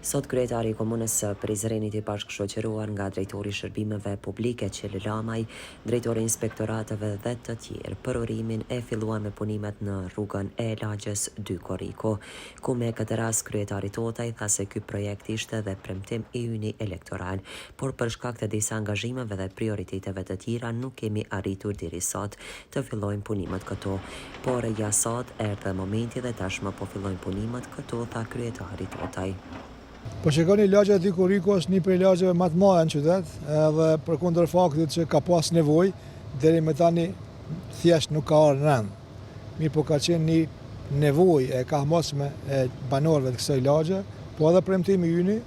Sot kryetari i komunës së Prizrenit i bashkëshoqëruar nga drejtori i shërbimeve publike Qeli Lamaj, drejtori i inspektorateve dhe të tjerë për urimin e filluar me punimet në rrugën e Lagjës 2 Korriku, ku me këtë rast kryetari Totaj tha se ky projekt ishte dhe premtim i yni elektoral, por për shkak të disa angazhimeve dhe prioriteteve të tjera nuk kemi arritur deri sot të fillojmë punimet këtu, por ja sot erdhi momenti dhe tashmë po fillojnë punimet këtu, tha kryetari Totaj. Po shikoni, Lagja 2 Korriku është një prej lagjeve më të mëdha në qytet, edhe përkundër faktit që ka pas nevojë, deri më tani thjesht nuk ka ardhur rend. Mirë, po ka qenë një nevojë e kahmosme e banorëve të kësaj lagje, po edhe premtimi i yni,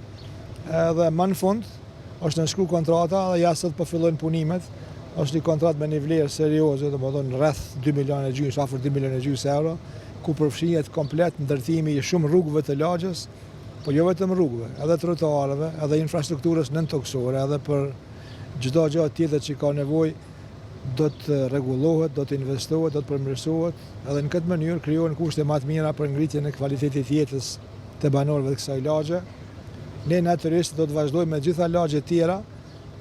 edhe më në fund është nënshkruar kontrata dhe ja sot po fillojnë punimet. Është një kontratë me një vlerë serioze, domethënë rreth 2 milionë e gjysmë, afër 2 milionë e gjysmë euro, ku përfshihet komplet ndërtimi i shumë rrugëve të lagjës, po jo vetëm rrugëve, edhe trotuareve, edhe infrastrukturës nën-toksore, edhe për çdo gjë tjetër që ka nevojë do të rregullohet, do të investohet, do të përmirësohet, edhe në këtë mënyrë krijohen kushte më të mira për ngritjen e cilësisë të jetës të banorëve të kësaj lagje. Ne natyrisht do të vazhdojmë me gjitha lagjet tjera,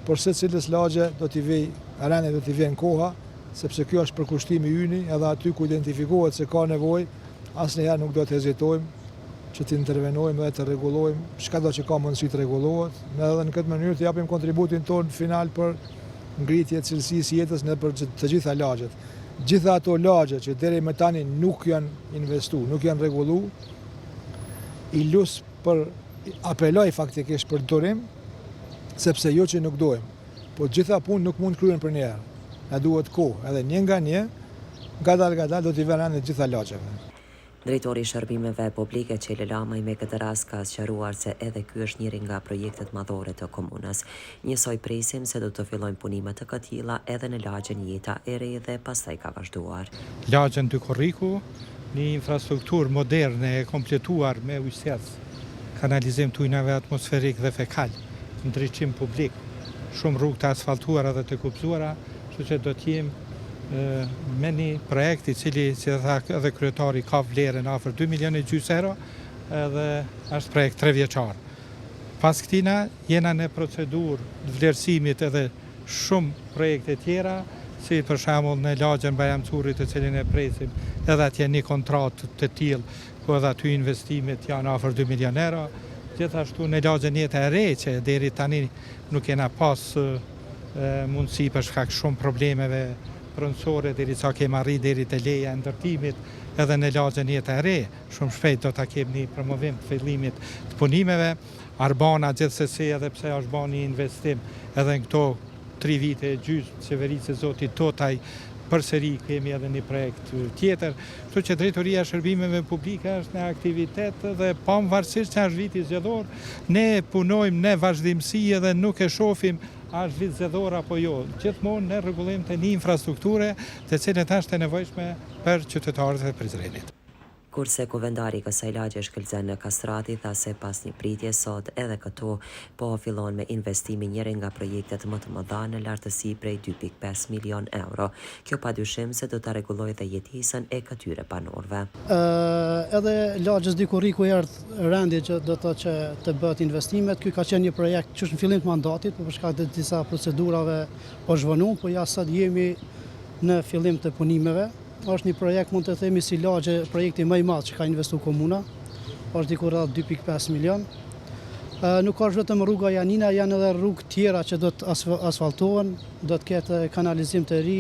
por secilës lagje do t'i vijë rendi, do t'i vjen koha, sepse kjo është përkushtimi yni, edhe aty ku identifikohet se ka nevojë, asnjëherë nuk do të hezitojmë që të intervenojmë dhe të rregullojmë çka do që ka mundësi të rregullohet, edhe në këtë mënyrë të japim kontributin tonë final për ngritje të cilësisë jetës nëpër të gjitha lagjet. Gjitha ato lagje që deri më tani nuk janë investuar, nuk janë rregulluar, i lus për apeloj faktikisht për durim, sepse jo që nuk dojmë, po gjitha punë nuk mund kryen për një herë. Na duhet kohë, edhe një nga një, ngadalë do t'i vënë në gjitha lagjeve. Drejtori i shërbimeve publike Qeli Lamaj me këtë rast ka sqaruar se edhe ky është njëri nga projektet madhore të komunës. Njësoj presim se do të fillojnë punimet të këtilla edhe në lagjen Jeta e Re dhe pastaj ka vazhduar. Lagjën 2 Korriku, një infrastrukturë moderne e kompletuar me ujësjerës, kanalizim të ujnave atmosferik dhe fekal, ndriçim publik, shumë rrugë të asfaltuara dhe të kupzuara, kështu që do të jemë me një projekt i cili, si tha edhe kryetari, ka vlerën afër 2 milionë e gjysmë euro, edhe është projekt 3 vjeçar. Pas këtina jena në procedurë të vlerësimit edhe shumë projekte tjera, si për shembull në lagjen Bajramçurrit, të cilin e presim, edhe atje një kontratë të tillë, ku edhe aty investimet janë afër 2 milionë euro. Gjithashtu në lagjen Jeta e Re, që deri tani nuk kena pas mundësi për shkak shumë problemeve pronësore, deri sa kemi arrit deri te leja e ndërtimit, edhe në lagjen Jeta e Re, shumë shpejt do ta kemi një promovim të fillimit të punimeve. Arbana gjithsesi, edhe pse është bën një investim, edhe në këto 3 vite e gjysmë qeverisë së zotit Totaj, përsëri kemi edhe një projekt tjetër, kështu që drejtoria e shërbimeve publike është në aktivitet dhe pavarësisht që është viti zgjedhor, ne punojmë në vazhdimsi edhe nuk e shohim a është vit zgjedhor apo jo. Gjithmonë ne rregullojmë të një infrastrukture të cilët është e nevojshme për qytetarët e Prizrenit. Kurse kuvendari i kësaj lagje Shkëlzen në Kastrati tha se pas një pritje sot edhe këtu po fillon me investimin njëri nga projektet më të mëdha në lartësi prej 2.5 milion euro. Kjo padyshim se do ta rregullojë dhe jetesën e këtyre banorëve. Edhe lagjës 2 Korriku erdhi rendi që do të thotë që të bëhet investimet. Ky ka qenë një projekt që është në fillim të mandatit, por për shkak të disa procedurave po zhvonuar, po ja sot jemi në fillim të punimeve. Është një projekt, mund të themi, si lagje, projekti më i madh që ka investuar komuna. Është diku rreth 2.5 milion. Nuk është vetëm rruga Janina, janë edhe rrugë tjera që do të asfaltohen, do të ketë kanalizim të ri,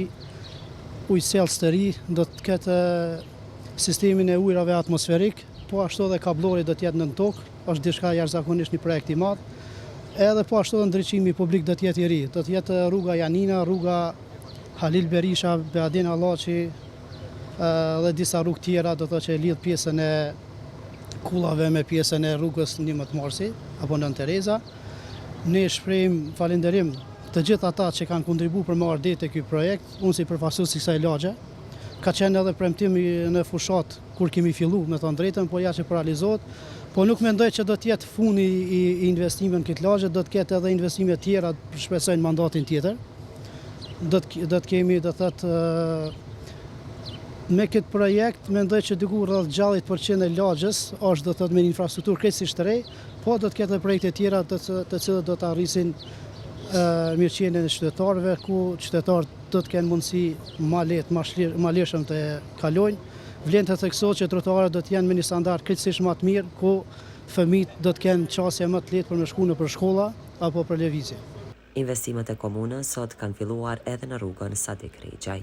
ujësellës të ri, do të ketë sistemin e ujrave atmosferik, po ashtu edhe kablori do të jetë nën tokë, është diçka jashtëzakonisht një projekt i madh. Edhe po ashtu edhe ndriçimi publik do të jetë i ri, do të jetë rruga Janina, rruga Halil Berisha, Beadin Allaçi, dhe disa rrugë tjera, do të thotë që lidh pjesën e kullave me pjesën e rrugës Nimet Marsi apo Nën Tereza. Ne shprehim falënderim të gjithë ata që kanë kontribuar për marrë det te ky projekt. Unë si përfaqësues i kësaj lagje, ka qenë edhe premtimi në fushat kur kemi filluar, me thënë drejtën, po ja që paralizohet. Po nuk mendoj që do të jetë funi i investimeve në këtë lagje, do të ketë edhe investime tjera, shpresoj në mandatin tjetër. Do të kemi, do thotë, Me këtë projekt, mendoj që diku rreth 60% e lagjës është do të thotë me një infrastrukturë krejtësisht të re, po do të ketë edhe projekte tjera të cilët do të arrisin mirëqenien e qytetarëve, ku qytetarët do të kenë mundësi ma lehtë, ma lirshëm të kalojnë. Vlen të theksohet që trotuarët do të jenë me një standard krejtësisht më të mirë, ku fëmijët do të kenë qasje më të lehtë për me shku nëpër shkolla apo për lëvizje. Investimet e komunës sot kanë filluar edhe në rrugën Sadik Rixhaj.